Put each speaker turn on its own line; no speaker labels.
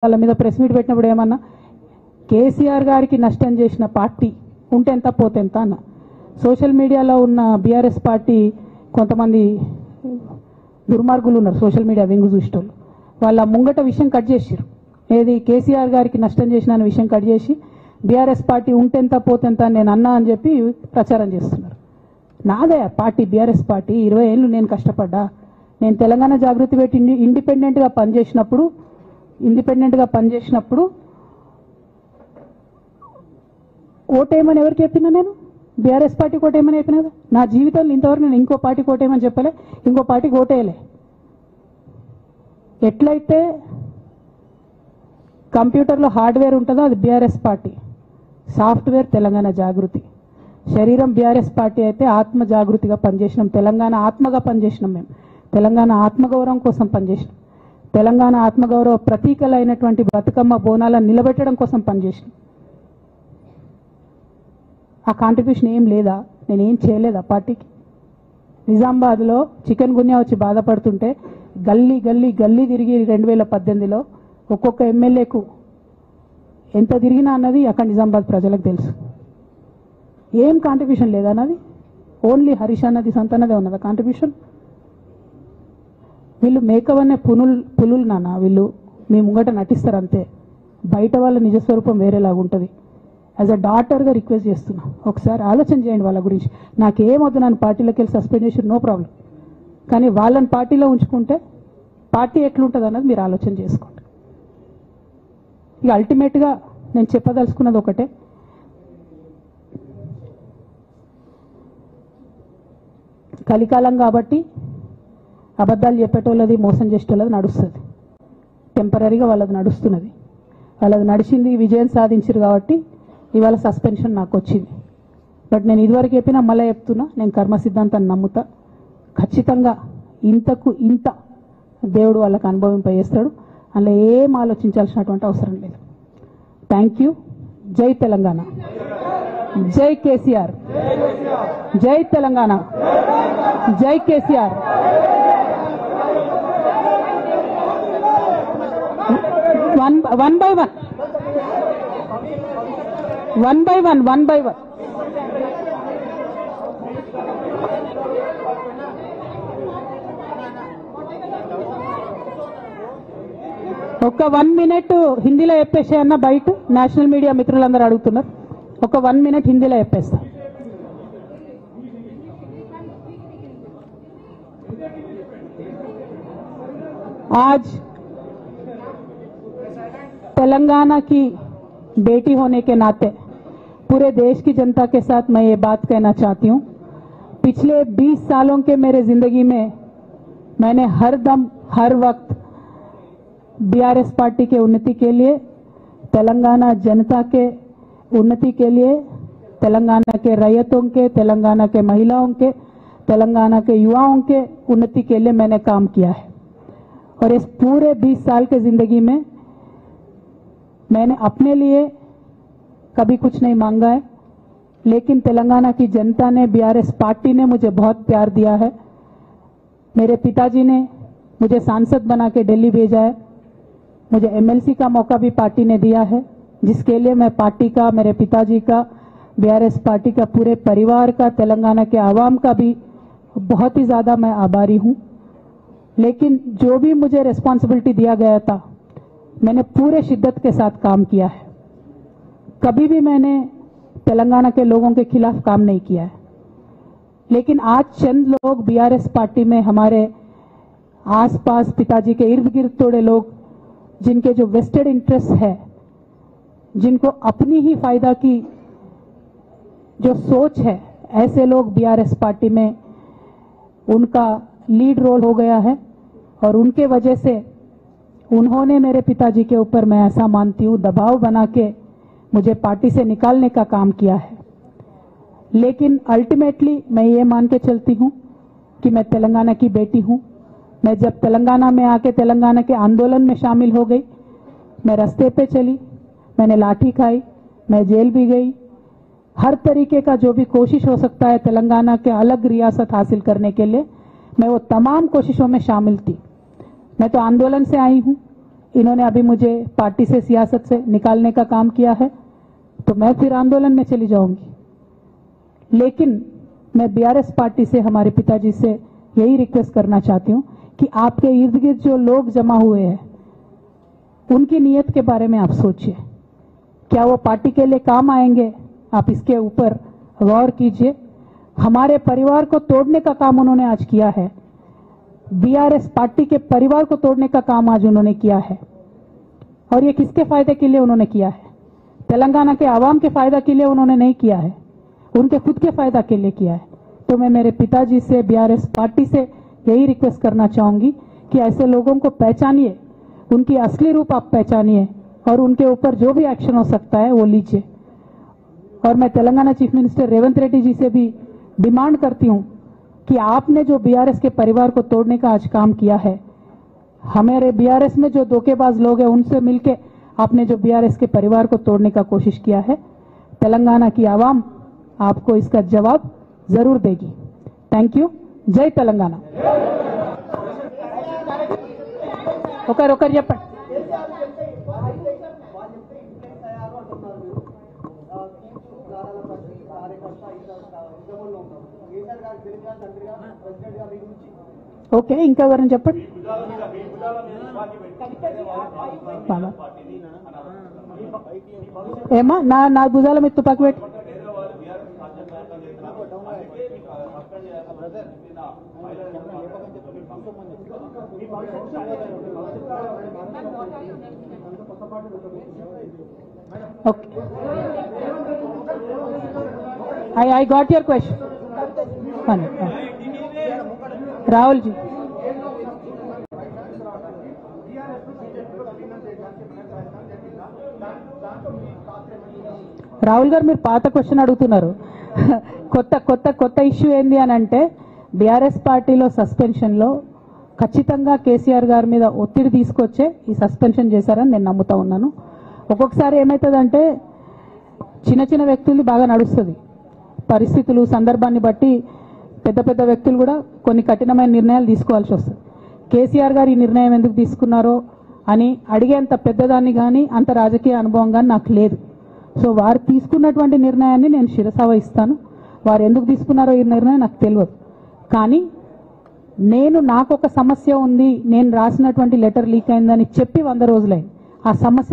వాళ్ళ మీద press meet పెట్టినప్పుడు ఏమన్నా కేసీఆర్ గారికి నష్టం చేసిన పార్టీ ఉంటే ఎంత పోతే ఎంత అన్న. సోషల్ మీడియాలో ఉన్న బీఆర్ఎస్ పార్టీ కొంతమంది దుర్మార్గులు ఉన్నారు, సోషల్ మీడియా వెంగు చూసేటోళ్ళు. వాళ్ళ ముంగట విషయం కట్ చేసిరు, ఏది కేసీఆర్ గారికి నష్టం చేసిన అనే విషయం కట్ చేసి బీఆర్ఎస్ పార్టీ ఉంటెంత పోతెంత నేను అన్నా అని చెప్పి ప్రచారం చేస్తున్నారు. నాదే పార్టీ, బీఆర్ఎస్ పార్టీ. 20 ఏళ్ళు నేను కష్టపడ్డా. నేను తెలంగాణ జాగృతి పెట్టి ఇండిపెండెంట్గా పనిచేసినప్పుడు ఓటేయమని ఎవరికి చెప్పినా? నేను బీఆర్ఎస్ పార్టీకి ఓటేయమని చెప్పినా కదా. నా జీవితంలో ఇంతవరకు నేను ఇంకో పార్టీకి ఓటేయమని చెప్పలే, ఇంకో పార్టీకి ఓటేయలే. ఎట్లయితే కంప్యూటర్లో హార్డ్వేర్ ఉంటుందో అది బీఆర్ఎస్ పార్టీ, సాఫ్ట్వేర్ తెలంగాణ జాగృతి. శరీరం బీఆర్ఎస్ పార్టీ అయితే ఆత్మ జాగృతిగా పనిచేసినాం, తెలంగాణ ఆత్మగా పనిచేసినాం. మేము తెలంగాణ ఆత్మగౌరవం కోసం పనిచేసినాం, తెలంగాణ ఆత్మగౌరవ ప్రతీకలైనటువంటి బతుకమ్మ బోనాలను నిలబెట్టడం కోసం పనిచేసినాం. ఆ కాంట్రిబ్యూషన్ ఏం లేదా? నేనేం చేయలేదా పార్టీకి? నిజామాబాద్లో చికెన్ గున్యా వచ్చి బాధపడుతుంటే గల్లీ గల్లీ గల్లీ తిరిగి 2018లో ఒక్కొక్క ఎమ్మెల్యేకు ఎంత తిరిగినా అన్నది అక్కడ నిజామాబాద్ ప్రజలకు తెలుసు. ఏం కాంట్రిబ్యూషన్ లేదా అన్నది? ఓన్లీ హరీష్ అన్నది సంతన్నదే ఉన్నదా కాంట్రిబ్యూషన్? వీళ్ళు మేకవనే పులులు నాన్న, వీళ్ళు మీ ముంగట నటిస్తారు అంతే. బయట వాళ్ళ నిజస్వరూపం వేరేలాగా ఉంటుంది. యాజ్ అ డాటర్గా రిక్వెస్ట్ చేస్తున్నా, ఒకసారి ఆలోచన చేయండి వాళ్ళ గురించి. నాకేమొద్దు, నన్ను పార్టీలోకి వెళ్ళి సస్పెండ్ చేసి నో ప్రాబ్లం, కానీ వాళ్ళని పార్టీలో ఉంచుకుంటే పార్టీ ఎట్లుంటుంది అన్నది మీరు ఆలోచన చేసుకోండి. ఇక అల్టిమేట్గా నేను చెప్పదలుచుకున్నది ఒకటే, కలికాలం కాబట్టి అబద్ధాలు చెప్పేటోళ్ళది, మోసం చేసేటోళ్ళది నడుస్తుంది. టెంపరీగా వాళ్ళది నడుస్తున్నది, వాళ్ళది నడిచింది, విజయం సాధించారు కాబట్టి ఇవాళ సస్పెన్షన్ నాకు వచ్చింది. బట్ నేను ఇదివరకు చెప్పినా మళ్ళీ చెప్తున్నా, నేను కర్మ సిద్ధాంతాన్ని నమ్ముతా. ఖచ్చితంగా ఇంతకు ఇంత దేవుడు వాళ్ళకు అనుభవింపజేస్తాడు, అందులో ఏం ఆలోచించాల్సినటువంటి అవసరం లేదు. Thank you. జై తెలంగాణ, జై కేసీఆర్, జై తెలంగాణ, జై కేసీఆర్. One by one. ఒక 1 మినిట్ హిందీలో చెప్పేసే అన్న, బయట నేషనల్ మీడియా మిత్రులందరూ అడుగుతున్నారు. ఒక 1 మినిట్ హిందీలో చెప్పేస్తా. आज तेलंगाना की बेटी होने के नाते पूरे देश की जनता के साथ मैं ये बात कहना चाहती हूँ, पिछले 20 सालों के मेरे जिंदगी में मैंने हर दम हर वक्त बीआरएस पार्टी के उन्नति के लिए, तेलंगाना जनता के उन्नति के लिए, तेलंगाना के रैयतों के, तेलंगाना के महिलाओं के, तेलंगाना के युवाओं के उन्नति के लिए मैंने काम किया है. और इस पूरे 20 साल के जिंदगी में मैंने अपने लिए कभी कुछ नहीं मांगा है, लेकिन तेलंगाना की जनता ने, बीआरएस पार्टी ने मुझे बहुत प्यार दिया है. मेरे पिताजी ने मुझे सांसद बना के दिल्ली भेजा है, मुझे एमएलसी का मौका भी पार्टी ने दिया है, जिसके लिए मैं पार्टी का, मेरे पिताजी का, बीआरएस पार्टी का, पूरे परिवार का, तेलंगाना के आवाम का भी बहुत ही ज़्यादा मैं आभारी हूँ. लेकिन जो भी मुझे रिस्पॉन्सिबिलिटी दिया गया था, मैंने पूरे शिद्दत के साथ काम किया है. कभी भी मैंने तेलंगाना के लोगों के खिलाफ काम नहीं किया है. लेकिन आज चंद लोग बीआरएस पार्टी में, हमारे आसपास पिताजी के इर्द गिर्द थोड़े लोग, जिनके जो वेस्टेड इंटरेस्ट है, जिनको अपनी ही फायदा की जो सोच है, ऐसे लोग बीआरएस पार्टी में उनका लीड रोल हो गया है. और उनके वजह से उन्होंने मेरे पिताजी के ऊपर, मैं ऐसा मानती हूँ, दबाव बना के मुझे पार्टी से निकालने का काम किया है. लेकिन अल्टीमेटली मैं ये मान के चलती हूँ कि मैं तेलंगाना की बेटी हूँ. मैं जब तेलंगाना में आके तेलंगाना के आंदोलन में शामिल हो गई, मैं रास्ते पे चली, मैंने लाठी खाई, मैं जेल भी गई. हर तरीके का जो भी कोशिश हो सकता है तेलंगाना के अलग रियासत हासिल करने के लिए, मैं वो तमाम कोशिशों में शामिल थी. मैं तो आंदोलन से आई हूँ, इन्होंने अभी मुझे पार्टी से सियासत से निकालने का काम किया है तो मैं फिर आंदोलन में चली जाऊंगी। लेकिन मैं बीआरएस पार्टी से, हमारे पिताजी से यही रिक्वेस्ट करना चाहती हूं कि आपके इर्द गिर्द जो लोग जमा हुए हैं उनकी नीयत के बारे में आप सोचिए। क्या वो पार्टी के लिए काम आएंगे? आप इसके ऊपर गौर कीजिए। हमारे परिवार को तोड़ने का काम उन्होंने आज किया है। बीआरएस पार्टी के परिवार को तोड़ने का काम आज उन्होंने किया है। और ये किसके फायदे के लिए उन्होंने किया है? तेलंगाना के आवाम के फायदा के लिए उन्होंने नहीं किया है, उनके खुद के फायदा के लिए किया है। तो मैं मेरे पिताजी से, बीआरएस पार्टी से यही रिक्वेस्ट करना चाहूंगी कि ऐसे लोगों को पहचानिए, उनकी असली रूप आप पहचानिए और उनके ऊपर जो भी एक्शन हो सकता है वो लीजिए। और मैं तेलंगाना चीफ मिनिस्टर रेवंत रेड्डी जी से भी डिमांड करती हूं कि आपने जो बीआरएस के परिवार को तोड़ने का आज काम किया है, हमारे बीआरएस में जो धोखेबाज लोग हैं उनसे मिलके आपने जो बीआरएस के परिवार को तोड़ने का कोशिश किया है, तेलंगाना की आवाम आपको इसका जवाब जरूर देगी। Thank you. जय तेलंगाना। ఒకరు చెప్పండి। ఓకే, ఇంకా ఎవరైనా చెప్పండి। ఏమా నా భుజాల మీద తుపాకి పెట్టి Okay. I got your question. Rahul ji. Rahul గారు మీరు పాత క్వశ్చన్ అడుగుతున్నారు। కొత్త ఇష్యూ ఏంది అని అంటే బీఆర్ఎస్ పార్టీలో సస్పెన్షన్ లో ఖచ్చితంగా కేసీఆర్ గారి మీద ఒత్తిడి తీసుకొచ్చే ఈ సస్పెన్షన్ చేశారని నేను నమ్ముతా ఉన్నాను। ఒక్కొక్కసారి ఏమవుతుందంటే చిన్న చిన్న వ్యక్తులు బాగా నడుస్తుంది, పరిస్థితులు సందర్భాన్ని బట్టి పెద్ద వ్యక్తులు కూడా కొన్ని కఠినమైన నిర్ణయాలు తీసుకోవాల్సి వస్తుంది। కేసీఆర్ గారు ఈ నిర్ణయం ఎందుకు తీసుకున్నారో అని అడిగేంత పెద్దదాన్ని కానీ అంత రాజకీయ అనుభవం కానీ నాకు లేదు। సో వారు తీసుకున్నటువంటి నిర్ణయాన్ని నేను శిరస వహిస్తాను। వారు ఎందుకు తీసుకున్నారో ఈ నిర్ణయం నాకు తెలియదు, కానీ నాకు ఒక సమస్య ఉంది, నేను రాసినటువంటి లెటర్ లీక్ అయిందని చెప్పి 100 రోజులైంది। ఆ సమస్య